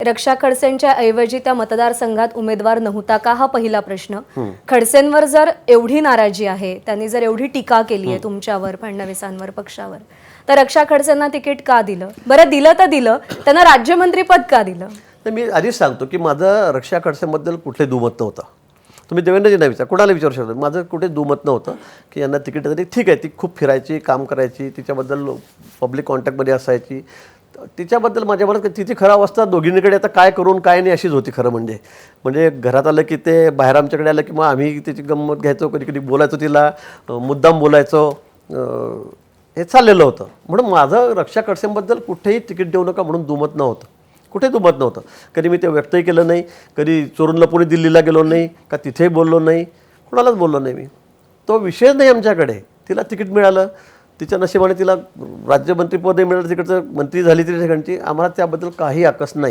रक्षा खडसेंच्या ऐवजी त्या मतदारसंघात उमेदवार नव्हता का हा पहिला प्रश्न. खडसेंवर जर एवढी नाराजी आहे, त्यांनी जर एवढी टीका केली आहे तुमच्यावर, फडणवीसांवर, पक्षावर, तर रक्षा खडसेंना तिकीट का दिलं? बरं दिलं तर दिलं, त्यांना राज्यमंत्रीपद का दिलं? मी आधीच सांगतो की माझं रक्षा खडसेंबद्दल कुठले दुमत नव्हतं. तुम्ही देवेंद्रजींना विचार, कोणाला विचारू शकता, माझं कुठे दुमत नव्हतं की यांना तिकीट तरी ठीक आहे. ती खूप फिरायची, काम करायची, तिच्याबद्दल पब्लिक कॉन्टॅक्टमध्ये असायची, तिच्याबद्दल माझ्या मनात तिची खरं अवस्था दोघींकडे आता काय करून काय नाही अशीच होती खरं म्हणजे घरात आलं की ते बाहेर आमच्याकडे आलं की मग आम्ही त्याची गंमत घ्यायचो, कधी कधी बोलायचो तिला, मुद्दाम बोलायचो, हे चाललेलं होतं. म्हणून माझं रक्षा खडसेंबद्दल कुठेही तिकीट देऊ नका म्हणून दुमत नव्हतं, कुठे दुमत नव्हतं. कधी मी ते व्यक्तही केलं नाही, कधी चोरून लपून दिल्लीला गेलो नाही, का तिथेही बोललो नाही, कोणालाच बोललो नाही मी. तो विषयच नाही आमच्याकडे. तिला तिकीट मिळालं, तिच्या नशिबाने तिला राज्यमंत्रीपदही मिळालं, तिकडचं मंत्री झाली ती ठिकाणची, आम्हाला त्याबद्दल काही आकस नाही.